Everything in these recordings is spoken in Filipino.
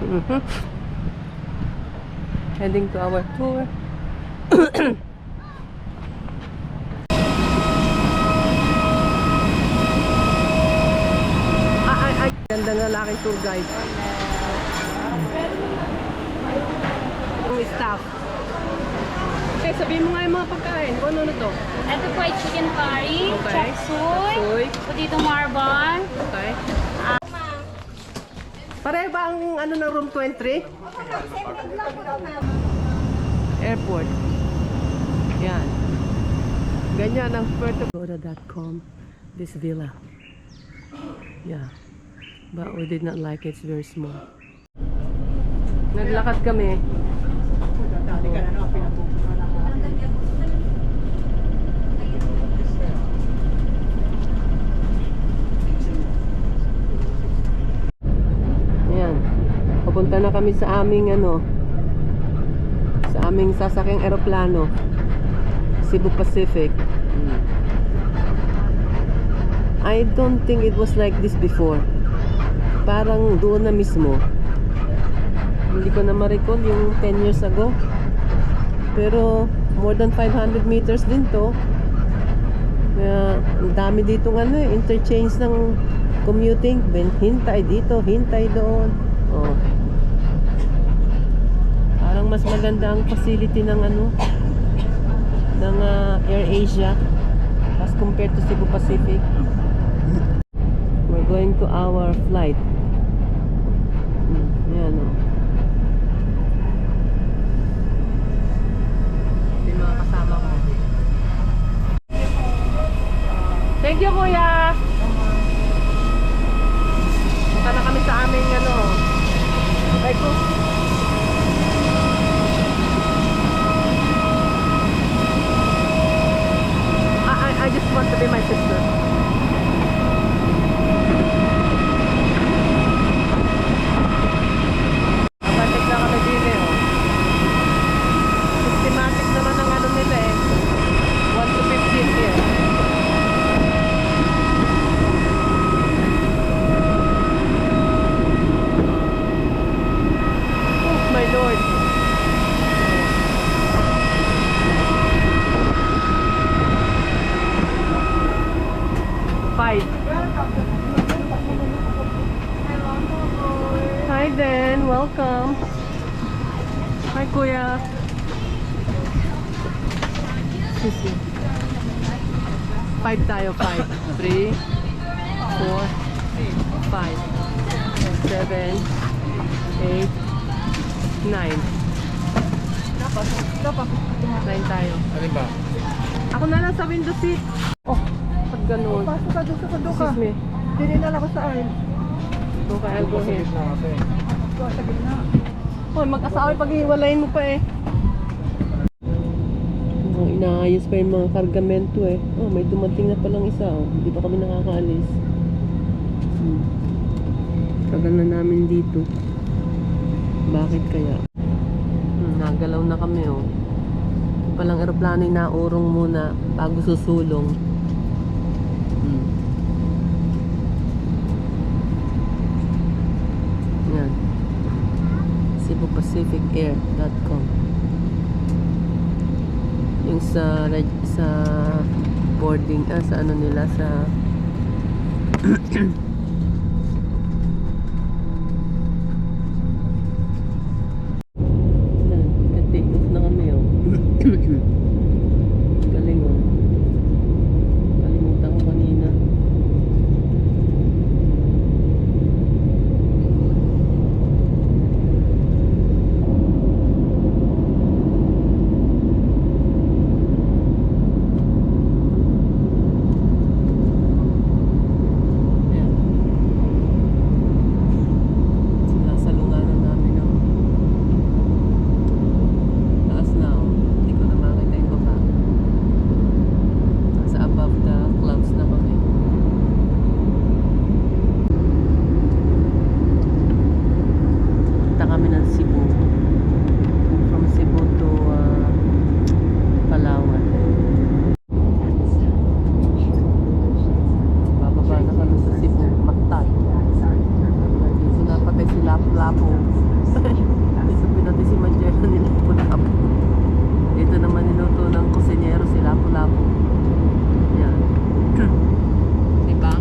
Mhm. Heading to our tour. Ay, ganda ng lalaking tour guide. Yung staff. Okay, sabihin mo nga yung mga pagkain. Kung ano to? Ito po ay chicken curry, Okay. chop suey, Suey. potato marban. Okay. Pareho ba ang ano ng room 23? Airport. Yan. Ganyan ang Puerto.com. This villa. Yeah. But we did not like it. It's very small. Naglakad kami. Ayan. Papunta na kami sa aming sa aming sasakyang eroplano. Cebu Pacific. I don't think it was like this before. Parang doon na mismo. Hindi ko na ma-recall yung 10 years ago. Pero more than 500 meters din to. Kaya ang dami dito interchange ng commuting. Hintay dito, hintay doon. Oh. Parang mas maganda ang facility ng ng AirAsia as compared to Cebu Pacific. We're going to our flight. Ayan o. Yung mga kasama ko. Thank you, kuya! Punta na kami sa aming ay ko. I just want to be my sister. Mabatik na kami din Systematic naman ang nila 1 to 15 here. Oh my Lord. Hi then, welcome. Hi kuya. Sisi. 5 tayo, 5. 3, 4, 5, 7, 8, 9. 9 tayo. Alin ba? Ako na lang sa window seat. Oh, pag ganun. Pasok ka doon sa kundo ka. Excuse me. Dininala ko sa aisle. Okay, I'll go here. Na kasi. Ito sa gitna. Hoy, mag-asawa pag-iwalayin mo pa inaayos pa yung mga kargamento Oh, may dumating na palang isa Hindi pa kami nakakaalis. Tagal na namin dito. Bakit kaya? Nagalaw na kami Palang eroplano inaurong muna bago susulong. Yan. CebuPacificAir.com. Yung sa boarding sa nila sa take off na kami galing kalimutan ko kanina. Lapu-Lapu. Dito pinati si Magellan ni Lapu-Lapu. Dito naman niluto ng kusinyero si Lapu-Lapu. Yan. Diba?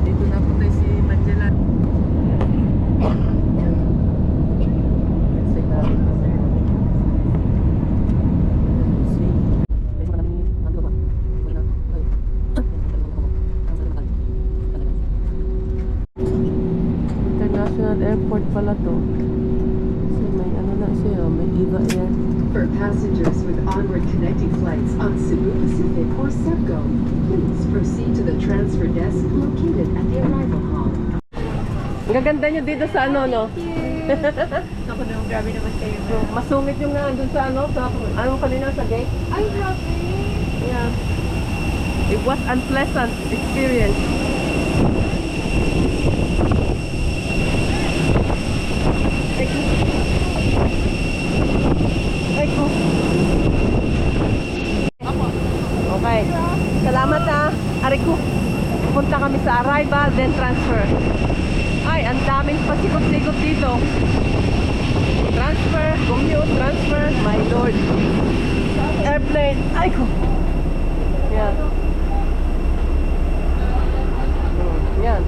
Dito na po tayo si Magellan. Yan. Let's take that. See? Medyo madami ang lupa. Wala na. Ay. International Airport pala to. Kasi may ano na siya, may EVA Air. For passengers with onward connecting flights on Cebu Pacific or Sepco, please proceed to the transfer desk located at the arrival hall. Ang gaganda nyo dito sa ano, no? Ako naman, grabe naman kayo. So, masungit yung nandun sa ano, sa anong kanina sa gate. Ay, grabe. Yeah. It was unpleasant experience. Eko. Okay. Salamat ha. Ariku. Punta kami sa arrival, then transfer. Ay, ang daming pasikot-sikot dito. Transfer, commute, transfer. My lord. Airplane. Ay ko. Yan. Yan.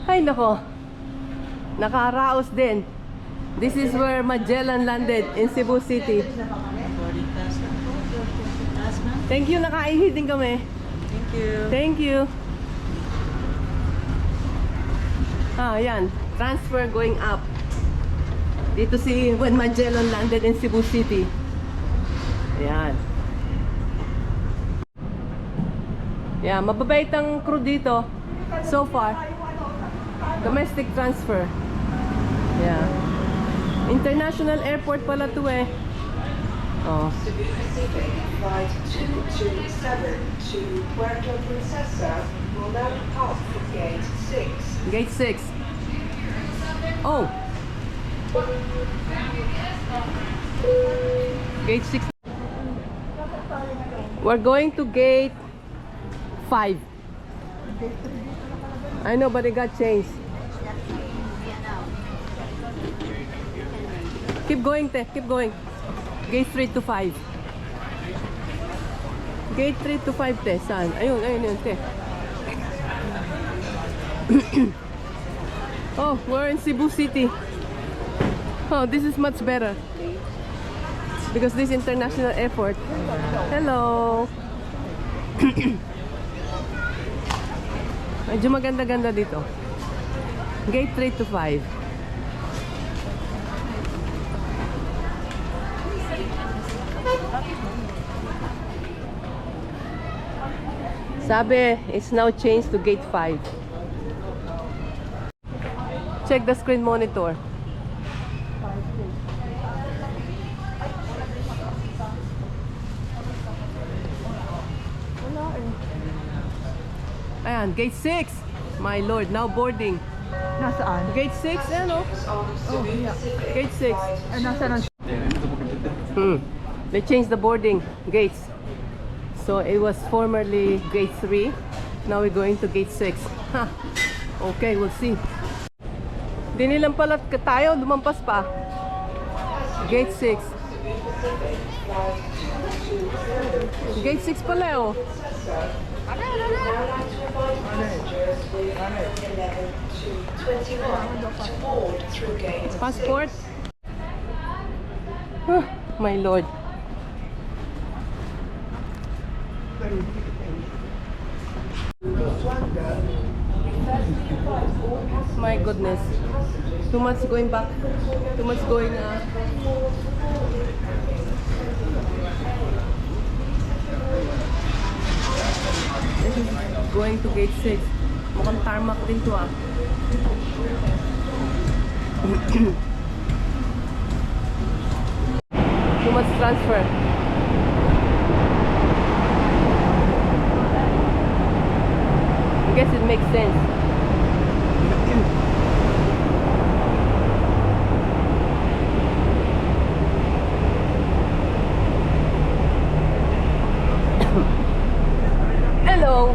Ay nako. Nakaraos din. This is where Magellan landed in Cebu City. Thank you, nakaihi din kami. Thank you. Thank you. Ah, yan. Transfer going up. Dito si when Magellan landed in Cebu City. Ayan. Yeah, mababait ang crew dito. So far. Domestic transfer. Yeah. International airport pala to eh. Oh. Cebu Pacific Flight 227 to Puerto Princesa will now depart from Gate 6. Gate 6. Oh. Gate 6. We're going to gate 5. I know, but it got changed. Keep going, te. Keep going. Gate 3 to 5. Gate 3 to 5, te. Saan? Ayun, ayun, ayun, te. Oh, we're in Cebu City. Oh, this is much better. Because this is international airport. Hello. Medyo maganda-ganda dito. Gate 3 to 5. Sabi, it's now changed to gate 5. Check the screen monitor. Ayan, gate 6. My lord, now boarding. Nasaan? Gate 6, ano? Oh, yeah. Gate 6. Ay, nasaan ang... They changed the boarding gates. So it was formerly gate 3. Now we're going to gate 6. Ha. Okay, we'll see. Dinilang pala tayo, lumampas pa. Gate 6. Gate 6 pala oh. Passport? My lord. My goodness. Too much going back. Too much going This is going to gate 6. Mukhang tarmac din to ah. Too much transfer. I guess it makes sense. Hello.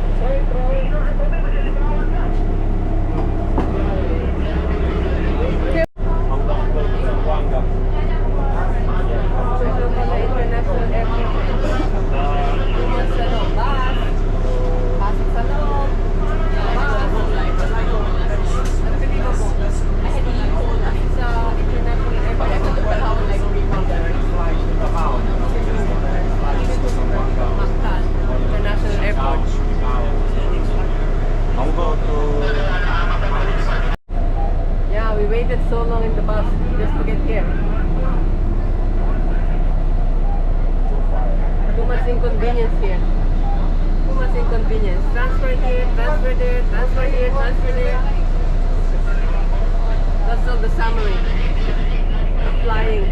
waited so long in the bus just to get here. Too much inconvenience here. Too much inconvenience. Transfer here, transfer there, transfer here, transfer there. That's all the summary of flying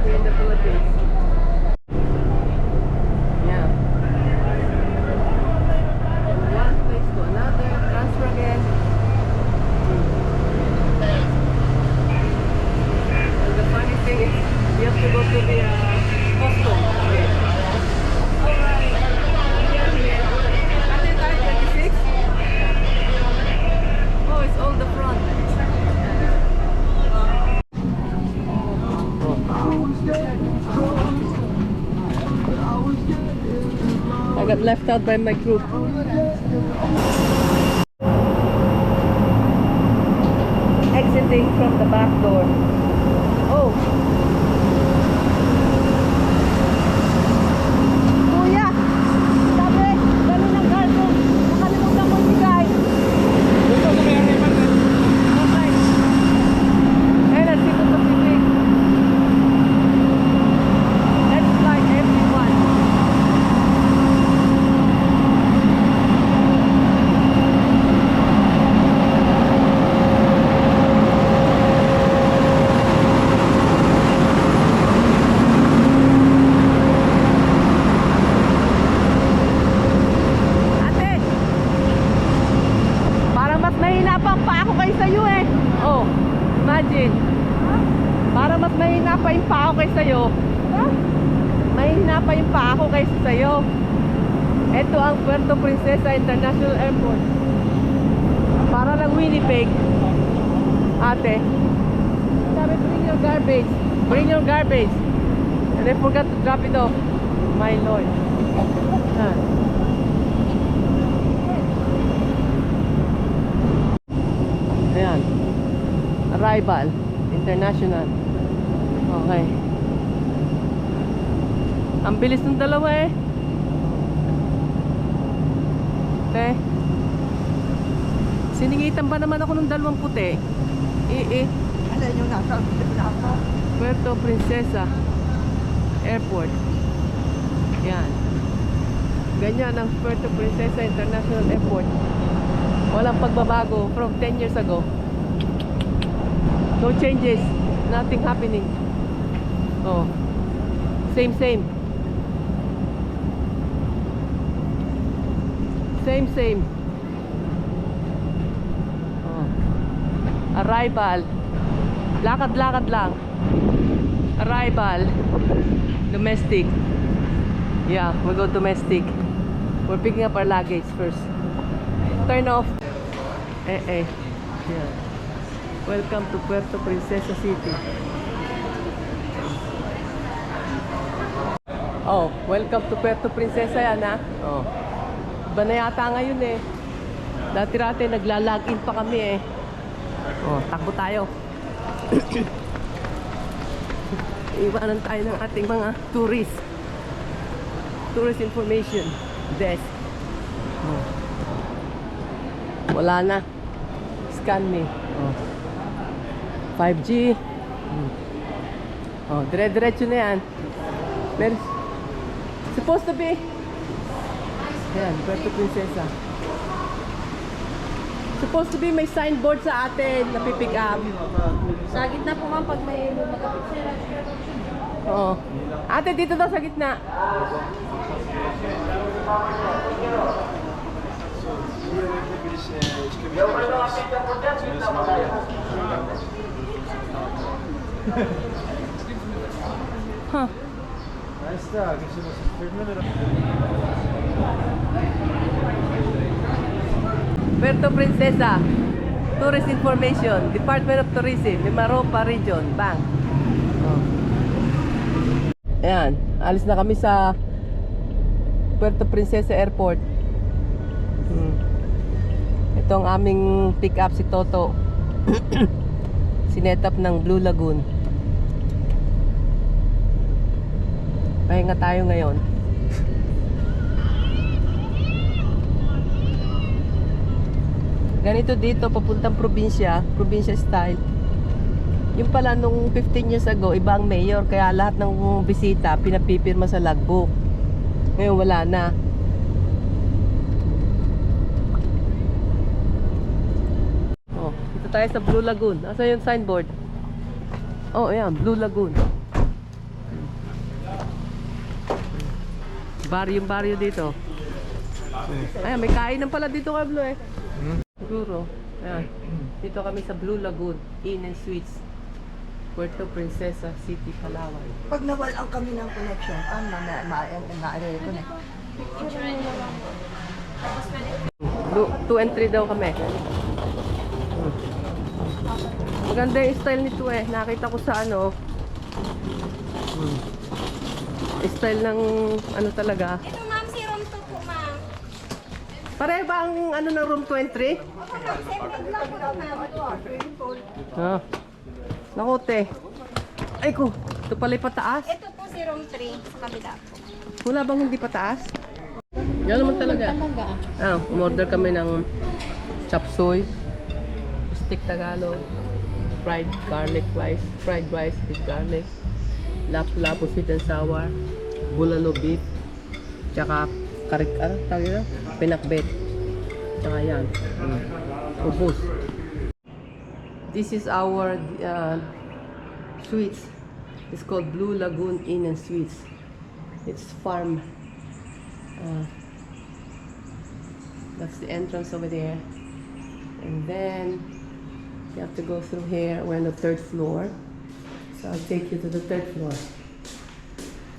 here in the Philippines. Yeah. From one place to another, transfer again. And the funny thing is, you have to go to the Costco. Alright. Ate, tayo 26? Oh, it's all the front. I got left out by my group. Exiting from the back door. Oh. Kuya! Sabi! Dali ng garden! Nakalimutan mo ibigay! Okay. Ayun, let's see kung Pacific. Let's fly everyone. Ate! Parang mas mahina pa ako kaysa iyo eh. Oh, imagine. Parang mas mahina pa yung pa ako kaysa iyo. Mahina pa yung pa ako kaysa sa'yo. Ito ang Puerto Princesa International Airport. Para lang Winnipeg. Ate. Sabi, bring your garbage. Bring your garbage. And I forgot to drop it off. My Lord. Ah. Ayan. Arrival. International. Okay. Ang bilis ng dalawa eh. Okay. Siningitan ba naman ako ng dalawang puti? Ano yung nasa Puerto Princesa Airport. Yan. Ganyan ang Puerto Princesa International Airport. Walang pagbabago from 10 years ago. No changes. Nothing happening. Oh. Same. Same. Oh. Arrival. Lakad-lakad lang. Arrival. Domestic. Yeah, we go domestic. We're picking up our luggage first. Turn off. Yeah. Welcome to Puerto Princesa City. Oh, welcome to Puerto Princesa yan ha. Oh. Iba na yata ngayon eh. Dati-rati nagla-login pa kami eh. Oh, takbo tayo. Iwanan tayo ng ating mga tourist information desk. Oh. Wala na. Scan me. Oh. 5G. Oh, dire-diretso na yan. Meron supposed to be. Ayan, Puerto Princesa. Supposed to be may signboard sa atin na pipick up. Sa gitna po ma'am pag may magkapit. Oo. Ate, dito daw sa gitna. Huh. Puerto Princesa Tourist Information Department of Tourism Mimaropa Region Bank. Oh. Ayan, alis na kami sa Puerto Princesa Airport. Ito ang aming pick up si Toto. Sinet up ng Blue Lagoon. Pahinga tayo ngayon. Ganito dito, papuntang probinsya style. Yung pala nung 15 years ago, iba ang mayor, kaya lahat ng bisita pinapipirma sa logbook. Ngayon wala na. Oh, dito tayo sa Blue Lagoon. Asa yung signboard? Oh, ayan, Blue Lagoon. Baryo dito. Ayan, may kainan pala dito, Kablo eh. Siguro. Ayan. Dito kami sa Blue Lagoon, Inn and Suites, Puerto Princesa City, Palawan. Pag nawalan kami ng connection, ma-reconnect. 2 and 3 daw kami. Maganda yung style nito eh. Nakita ko sa ano. Style ng ano talaga. Ito ma'am, si room 2 po ma'am. Pare ba ang ano ng room 23? Opo ma'am, same lang po ma'am. Ah. Naku te. Ay ko. Ito pala yung pataas. Ito po si room 3 sa kabila po. Wala bang hindi pataas? Yan naman talaga. Umorder kami ng chop suey, steak Tagalog, fried garlic rice, fried rice with garlic, lapu-lapu sweet and sour, bulalo beef, tsaka karik, tawag yun? Pinakbet. Tsaka yan. Ubus. This is our suites. It's called Blue Lagoon Inn and Suites. It's farm. That's the entrance over there. And then you have to go through here. We're on the 3rd floor. So I'll take you to the 3rd floor.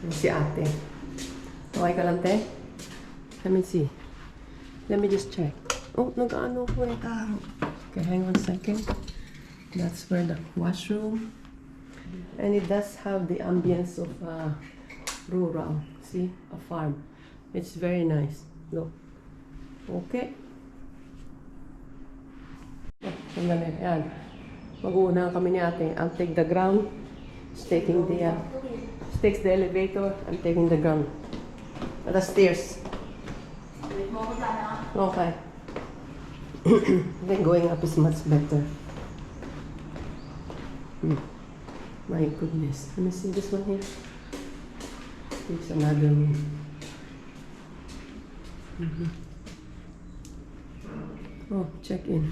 Yung si ate. Okay ka lang, te? Let me see. Let me just check. Oh, nag-ano ko eh. Okay, hang on a second. That's where the washroom. And it does have the ambience of rural. See? A farm. It's very nice. Look. Okay. Oh, sandali. Yan. Mag-uuna kami ni ate. I'll take the ground. She's taking the she takes the elevator. I'm taking the ground. The stairs. Okay. Then going up is much better. My goodness. Let me see this one here. It's another room. Oh, check in.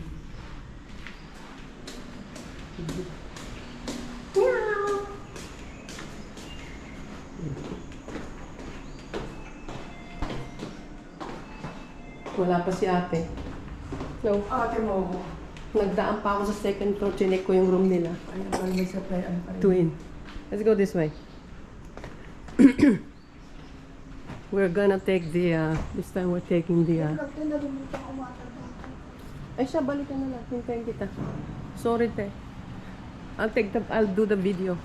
Wala pa si ate. So, Ate mo, nagdaan pa ako sa 2nd floor. Chinek ko yung room nila. ayun pala may supply. Twin. Let's go this way. We're gonna take the, this time we're taking the, ay siya, balikan na lang. Hintayin kita. Sorry, te. I'll do the video.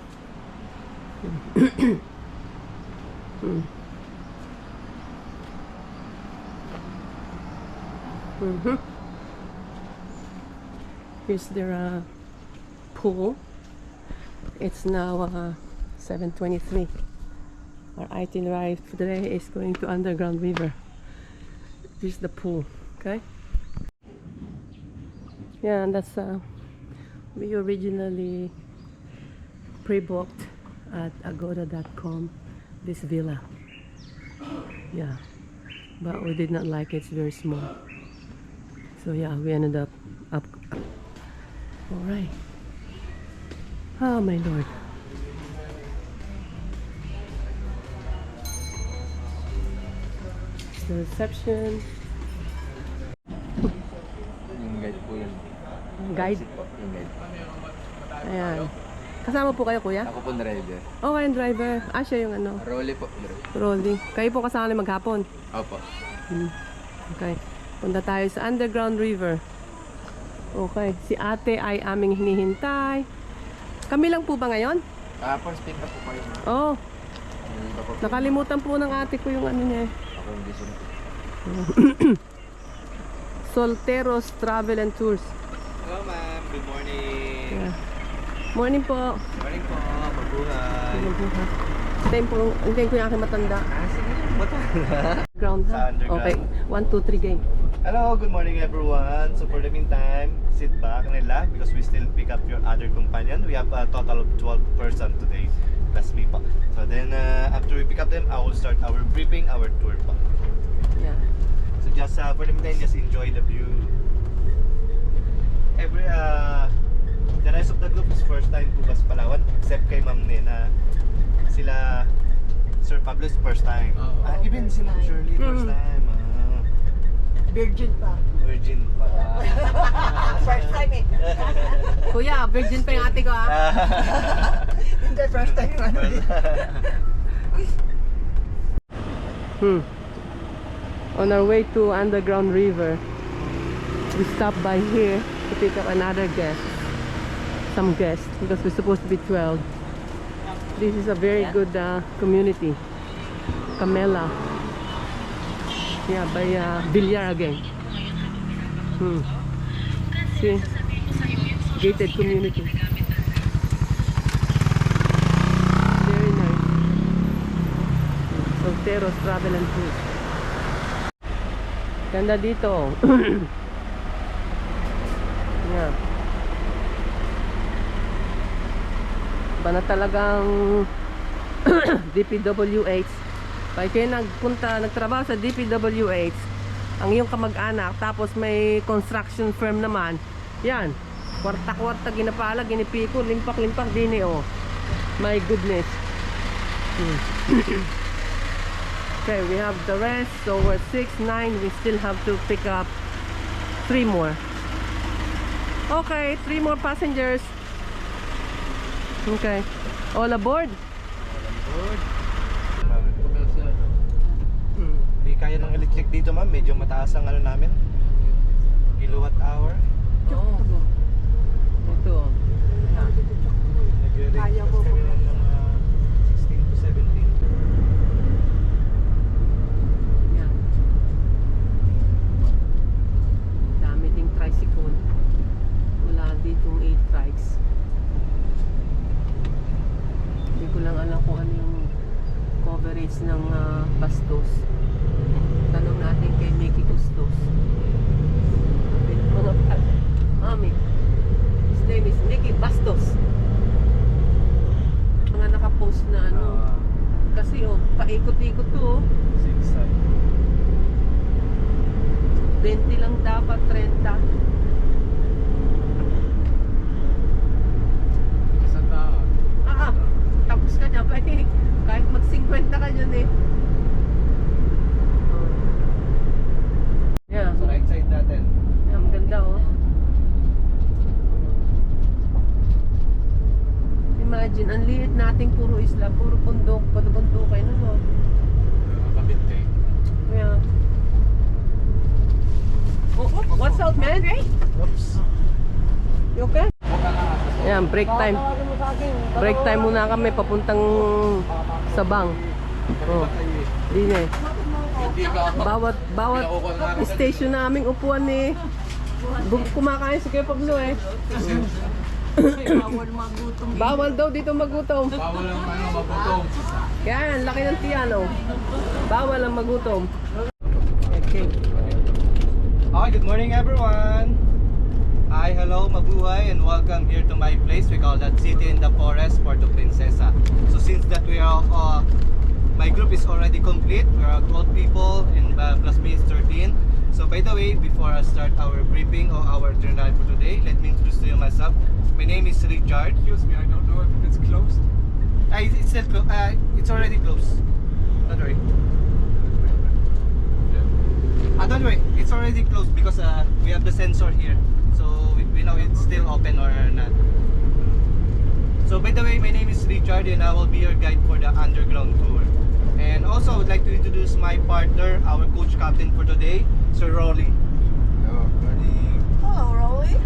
Here's their pool. It's now 7:23. Our itinerary for today is going to Underground River. Here's the pool. Okay. Yeah, and that's we originally pre-booked at agoda.com this villa. Yeah, but we did not like it. It's very small. So yeah, we ended up. All right. Oh my Lord. It's the reception. Yung guide po yun. Guide. Yung guide. Ayan. Kasama po kayo, kuya? Ako po driver. Oh, kayong driver. Ah, siya yung ano, Rolly po. Rolly. Kayo po kasama na maghapon. Opo. Okay. Punta tayo sa Underground River. Okay. Si ate ay aming hinihintay. Kami lang po ba ngayon? First pick up po kayo. Oh, Yung iba po. nakalimutan po ng ate ko yung ano niya eh. Ako hindi sunod. Solteros Travel and Tours. Hello ma'am. Good morning. Yeah. Morning po. Morning po. Mabuhay. Hintayin ko yung aking matanda. Sige. Bato. Ground ha? Sa underground. Okay. 1, 2, 3 game. Hello, good morning everyone. So for the meantime, sit back and relax because we still pick up your other companion. We have a total of 12 person today, plus me pa. So then after we pick up them, I will start our briefing, our tour pa. Yeah. So just for the meantime, just enjoy the view. The rest of the group is first time to Bas Palawan, except kay Ma'am Nena. Sila Sir Pablo is first time. Even si Ma'am Shirley first time. Virgin pa. Virgin pa. First time eh. Kuya, virgin pa yung ate ko ah. Hindi, first time yung ano. On our way to Underground River, we stopped by here to pick up another guest. Some guests, because we're supposed to be 12. This is a very good community. Camela. Yeah, by Villar again. See? Gated community. Very nice. Solteros Travel and Tours. Ganda dito. Yeah. Ba na talagang DPWH. Pag kayo nagtrabaho sa DPWH, ang iyong kamag-anak, tapos may construction firm naman, yan, kwarta-kwarta, ginapala, ginipiko, limpak-limpak din eh, oh. My goodness. Okay, we have the rest, so we're 6, 9, we still have to pick up 3 more. Okay, 3 more passengers. Okay. All aboard? Hindi kaya ng electric dito ma'am, medyo mataas ang ano namin. Kilowatt hour. Oo. Ito. Kaya mo Kami ng mga 16 to 17. Yan. Dami ding tricycle. Wala ditong 8 trikes. Hindi ko lang alam kung ano yung coverage ng Bastos. Tanong natin kay Mickey Bustos. Mga Mami, his name is Mickey Bastos. Mga nakapost na ano. Kasi oh, paikot-ikot to oh. 6 side. 20 lang dapat, 30. Tapos ka na ba eh. Kahit mag-50 ka dyan eh. Yeah. So right side natin. Yeah, maganda oh. Imagine, ang liit nating puro isla, puro bundok, bundok kayo nun oh. Kabinte. Yeah. Oh, what's up man? Oops. You okay? Ayan, break time. Break time muna kami papuntang Sabang. Oh, di na eh. Bawat station naming upuan eh. Kumakain si Kuya Pablo eh. Bawal magutom. Bawal daw dito magutom. Bawal ang ano, magutom. Kaya ang laki ng tiyan oh. Bawal ang magutom. Okay. Okay, good morning everyone. Hi, hello, mabuhay, and welcome here to my place. We call that City in the Forest, Puerto Princesa. So since that we are, my group is already complete. We are 12 people, and plus me is 13. So by the way, before I start our briefing or our journal for today, let me introduce to you myself. My name is Richard. Excuse me, I don't know if it's closed. It's still it's already closed. Don't worry. Don't worry, it's already closed because we have the sensor here. So we know it's still open or not. So by the way, my name is Richard and I will be your guide for the underground tour. And also I would like to introduce my partner, our coach captain for today, Sir Rolly. Hello, Rolly. Hello, Rolly.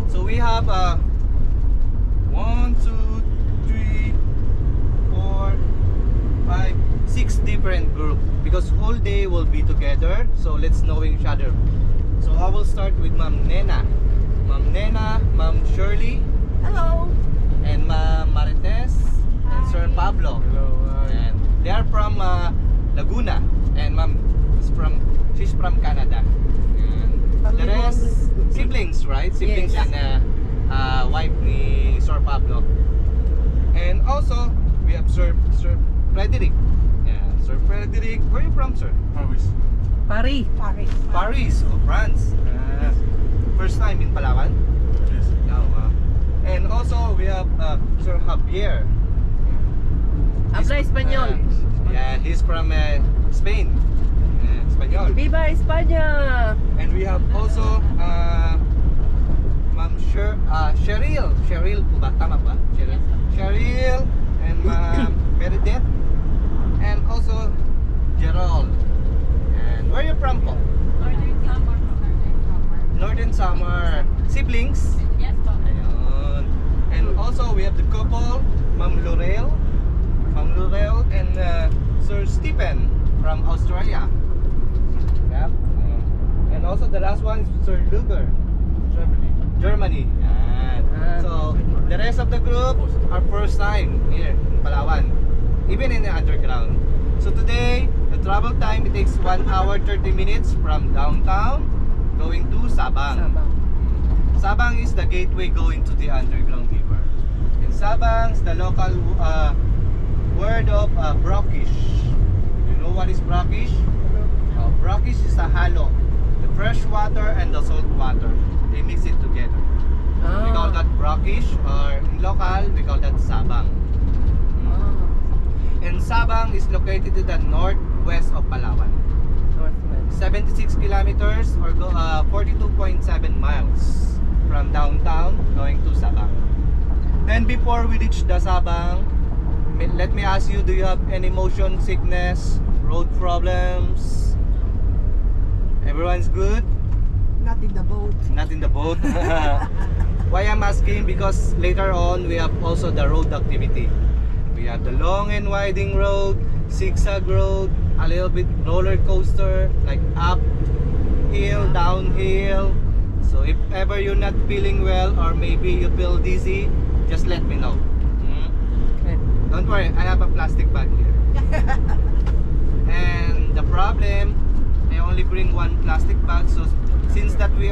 So we have 1, 2, 3, 4, 5, 6 different groups because whole day will be together. So let's know each other. So I will start with Ma'am Nena. Ma'am Nena, Ma'am Shirley, Hello. and Ma'am Marites, and Sir Pablo. Hello. And they are from Laguna, and Ma'am is from She's from Canada. And the rest, siblings, right? Siblings Yes. and wife ni Sir Pablo. And also, we have Sir Frederick. Yeah, Sir Frederick. Where are you from, sir? Paris. Paris. Paris. Paris, France. First time in Palawan? Yes. No. And also, we have Sir Javier. Habla español. Yeah, he's from Spain. Espanyol. Viva España! And we have also Ma'am Cheryl. Cheryl po ba? Tama ba? Cheryl. Cheryl and Ma'am Meredith. And also Gerald. And where are you from po? Northern Summer. Siblings? Yes po. Ayun. And also we have the couple, Ma'am Laurel and Sir Stephen from Australia. Yep. And also the last one is Sir Luger, Germany. Yan. So the rest of the group are first time here in Palawan, even in the underground. So today the travel time, it takes 1 hour 30 minutes from downtown going to Sabang. Sabang is the gateway going to the underground river. And Sabang is the local word of brackish. You know what is brackish? Brackish is a halo. The fresh water and the salt water, they mix it together. We call that brackish, or in local, we call that Sabang. And Sabang is located to the northwest of Palawan. 76 kilometers or 42.7 miles from downtown going to Sabang. Then before we reach the Sabang, let me ask you, do you have any motion sickness, road problems? Everyone's good? Not in the boat. Not in the boat? Why I'm asking? Because later on we have also the road activity. We have the long and winding road, zigzag road, a little bit roller coaster, like up hill, downhill. So if ever you're not feeling well or maybe you feel dizzy, just let me know. Don't worry, I have a plastic bag here. And the problem, I only bring one plastic bag. So since that we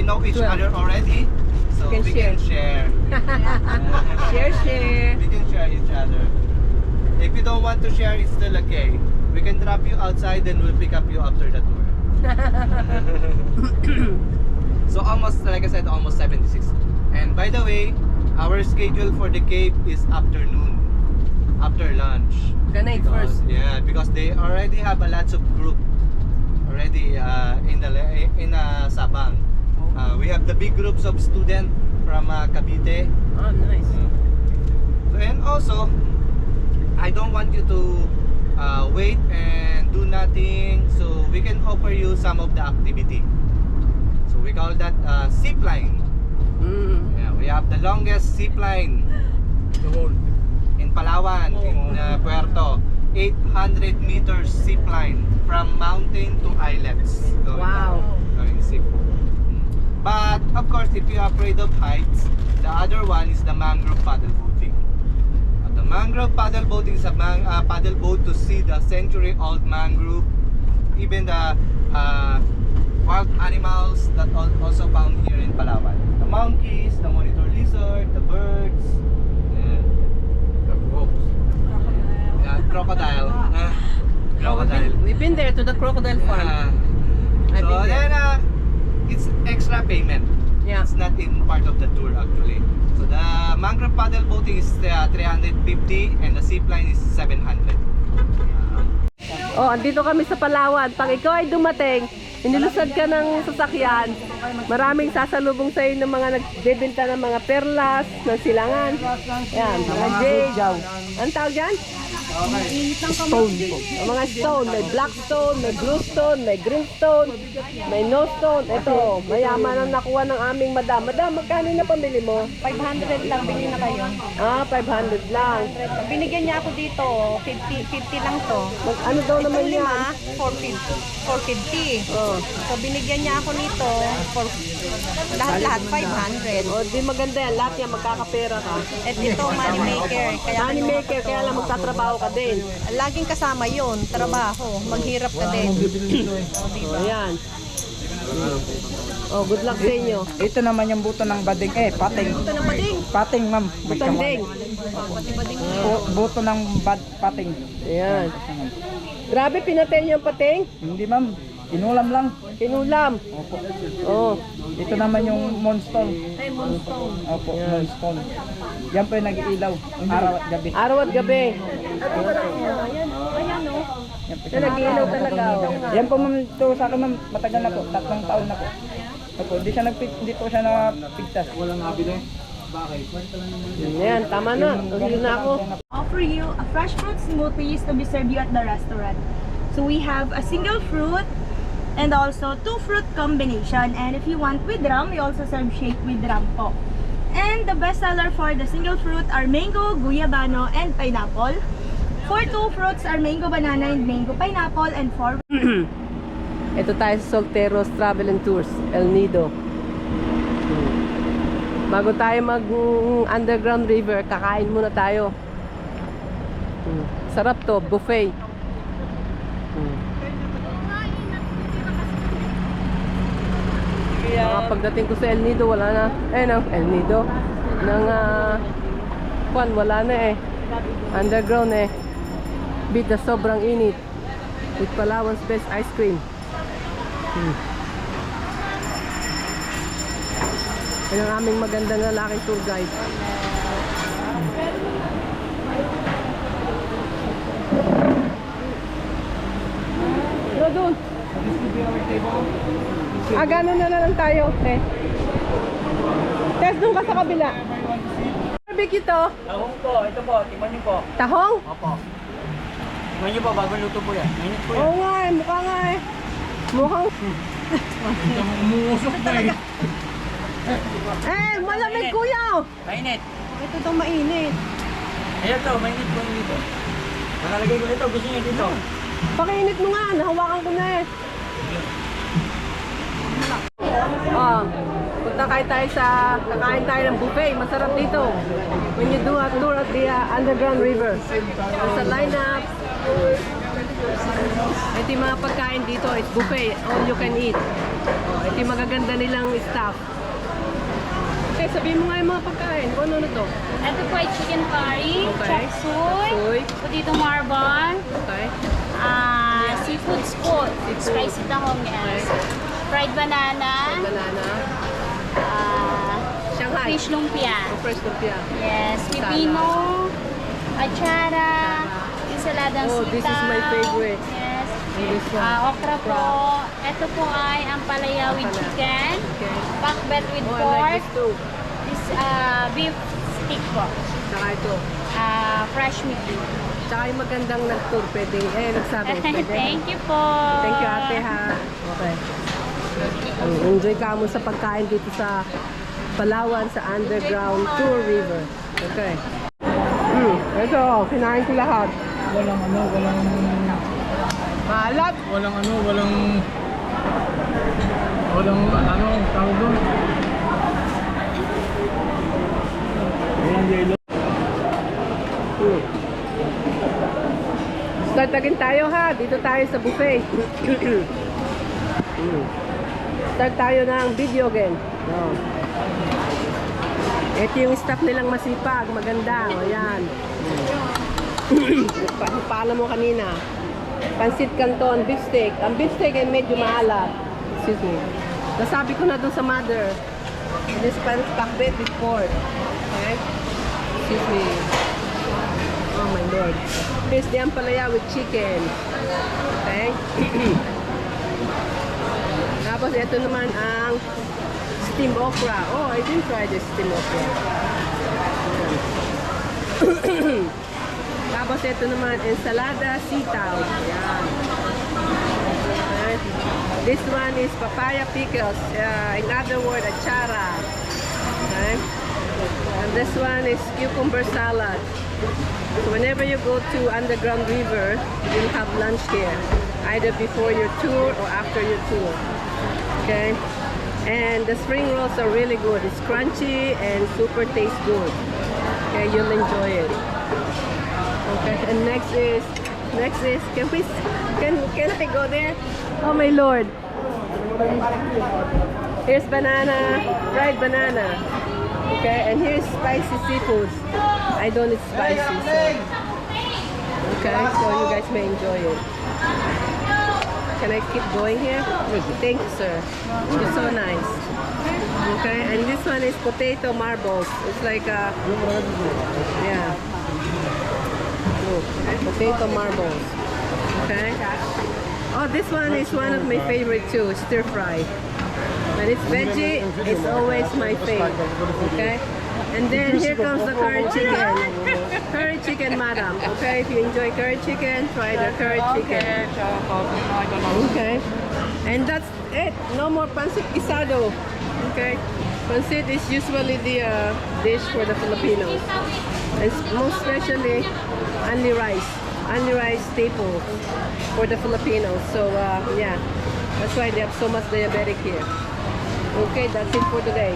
know each other already, so Can we share. can share. Share. We can share each other. If you don't want to share, it's still okay. We can drop you outside and we'll pick up you after the tour. So almost, like I said, almost 76. And by the way, our schedule for the cave is afternoon, after lunch. The night Because- first. Yeah, because they already have a lots of group already in Sabang. We have the big groups of students from Cavite. Oh, nice. So, and also, I don't want you to wait and do nothing. So we can offer you some of the activity. So we call that zip line. Yeah, we have the longest zip line in Palawan, in Puerto. 800 meters zip line from mountain to islets. Wow. Going zip. But of course, if you're afraid of heights, the other one is the mangrove paddle boating. The mangrove paddle boating is a paddle boat to see the century-old mangrove, even the wild animals that also found here in Palawan. The monkeys, the monitor lizard, the birds, the crocodile. Crocodile. We've been there to the crocodile farm. I've So been there. then it's extra payment. Yeah. It's not in part of the tour actually. So the mangrove paddle boating is 350 and the zip line is 700. Oh, andito kami sa Palawan. Pag ikaw ay dumating, inilusad ka ng sasakyan, maraming sasalubong sa iyo ng mga nagbebenta ng mga perlas, ng silangan. Yan, mga jade. Ang tawag dyan? Stone. Ang mga stone. May black stone, may blue stone, may green stone, may no stone. Ito, mayaman ang nakuha ng aming madam. Madam, magkano na pamili mo? 500 lang, bili na kayo. Ah, 500 lang. Binigyan niya ako dito, 50 lang to. Ano daw Itong naman yan? lima, 450. Oh. So binigyan niya ako nito, for lahat-lahat 500. O, di maganda yan. Lahat yan, magkakapera ka. At ito, money maker. Kaya Money maker, kaya lang magtatrabaho ka ka din. Laging kasama yun, trabaho. Maghirap ka din. O, ayan. Oh, good luck sa inyo. Ito naman yung buto ng bading, pating. Ito na bading. Pating, ma'am. Tanding. Buto ng pating. Ayan. Grabe, pinatay niyo ang pating. Hindi, ma'am. Inulam lang. Kinulam. Opo. Oh. Ito naman yung monstone. Ay, monstone. Opo, monstone. Yan po yung nag-iilaw. Araw at gabi. Araw at gabi. Ayan, o. Yan po Siya nag-iilaw talaga. Oh. Yan po, ma'am. Ito sa akin, ma'am. Matagal na po. 3 taon na po. Opo, hindi po siya napigtas. Walang nabili. Ayan, tama na. Tuloy na ako. Offer you a fresh fruit smoothies to be served you at the restaurant. So we have a single fruit and also 2 fruit combination. And if you want with rum, we also serve shake with rum po. And the best seller for the single fruit are mango, guyabano, and pineapple. For 2 fruits are mango banana and mango pineapple, and 4 Ito tayo sa Solteros Travel and Tours, El Nido. Bago tayo mag-underground river, kakain muna tayo. Sarap to, buffet. Mga pagdating ko sa El Nido, wala na. El Nido. Wala na eh. Underground eh. Beat na sobrang init. With Palawan's best ice cream. Yan ang aming magandang lalaking tour guide. Doon. Gano'n na lang tayo. Test doon ka sa kabila. Barbecue to. Tahong po. Ito po. Tingnan niyo po. Tahong? Opo. Tingnan niyo po. Bagong luto po yan. Mainit po yan. Oo nga eh, mukha nga eh. Mukhang... Umusok na eh. Malamig kuya! Mainit. Ito daw mainit. Ayan to. Mainit po yung dito. Nakalagay ko dito. Gusto niyo dito. Pakiinit mo nga, nahawakan ko na eh. Punta kakain tayo ng buffet. Masarap dito. When you do a tour at the underground river. There's a lineup. Ito yung mga pagkain dito. It's buffet. All you can eat. Ito yung magaganda nilang staff. Okay, sabihin mo nga yung mga pagkain. Ano na to? Ito po ay chicken curry, Okay. chop suey, Soy. potato marbon, Okay. seafood spot, spicy tahong yes, fried banana, Banana. Shanghai. fish lumpia, Fresh lumpia. yes, pipino, achara, ensaladang Oh, sitaw, this is my favorite. yes, This one. okra po, ito po ay ampalaya with Ampalaya. chicken, Okay. pakbet with Oh, I pork, like this too. this beef stick po, Tsaka ito. fresh meat. Tsaka yung magandang nag-tour, pwedeng, nagsabi, pwede. Thank you po. Thank you ate ha. Okay. Enjoy ka mo sa pagkain dito sa Palawan sa underground tour river. Okay. Ito, kinain ko lahat. Walang Maalat. walang tawag doon. Ayan, yelo. Start agad tayo ha. Dito tayo sa buffet. Start tayo ng video again. No. Ito yung staff nilang masipag, maganda. O yan. Paano mo kanina? Pansit Canton, beef steak. Ang beef steak ay medyo maalat. Excuse me. Nasabi ko na doon sa mother. This Spanish pakbet with pork. Okay? Excuse me. Oh my lord. Here's the ampalaya with chicken. Okay? Tapos ito naman ang steamed okra. Oh, I didn't try this steamed okra. Tapos ito naman ensalada sitaw. Ayan. Okay. This one is papaya pickles. In other words, achara. Okay? And this one is cucumber salad. So whenever you go to underground river, you'll have lunch here, either before your tour or after your tour. Okay, and the spring rolls are really good. It's crunchy and super tastes good. Okay, you'll enjoy it. Okay, and can I go there? Oh my lord. Here's banana, fried banana. Okay, and here's spicy seafood. I don't eat spicy, so. Okay, so you guys may enjoy it. Can I keep going here? Thank you, sir. It's so nice. Okay, and this one is potato marbles. It's like a, yeah. Look, potato marbles. Okay. Oh, this one is one of my favorite too, stir fry. When it's veggie, it's always my favorite. Okay. And then here comes the curry chicken. Curry chicken, madam. Okay, if you enjoy curry chicken, try the curry chicken. Okay. And that's it. No more pancit guisado. Okay. Pancit is usually the dish for the Filipinos. And most especially, only rice. Only rice staple for the Filipinos. So, yeah. That's why they have so much diabetic here. Okay, that's it for today.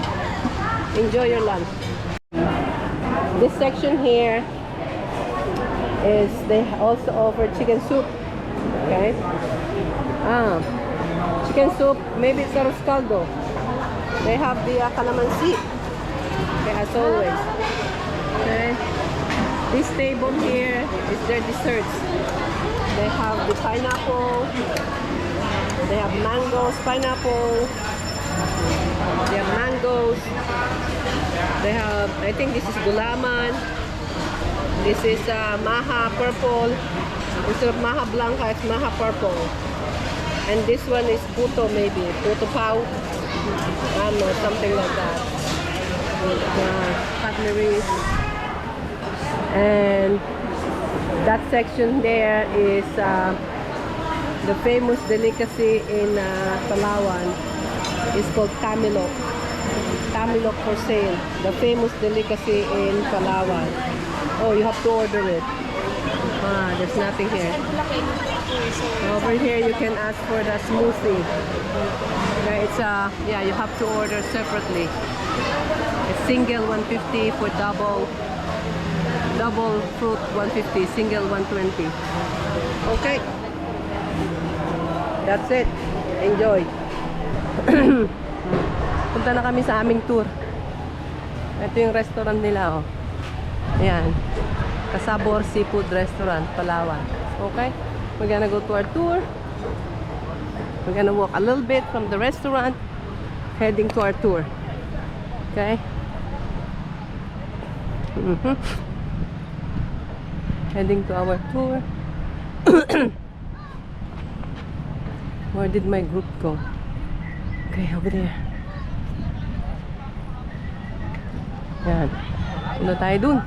Enjoy your lunch. This section here is they also offer chicken soup. Okay. Chicken soup, maybe it's arroz caldo. They have the calamansi. Okay, as always. Okay. This table here is their desserts. They have the pineapple. They have mangoes, pineapple. They have mangoes. They have, I think this is gulaman. This is maha purple. Instead of maha blanca, it's maha purple. And this one is puto maybe. Puto pau. I don't know, something like that. With cutlery. And that section there is the famous delicacy in Palawan. It's called tamilok. Tamilok for sale. The famous delicacy in Palawan. Oh, you have to order it. There's nothing here. Over here you can ask for the smoothie. Okay, it's yeah, you have to order separately. It's single 150 for double fruit 150, single 120. Okay. That's it. Enjoy. Punta na kami sa aming tour. Ito yung restaurant nila, oh. Ayan. Kasabor Seafood Restaurant, Palawan. Okay? We're gonna go to our tour. We're gonna walk a little bit from the restaurant, heading to our tour. Okay? Heading to our tour. Where did my group go? Okay, over there. Yan. Punta tayo dun.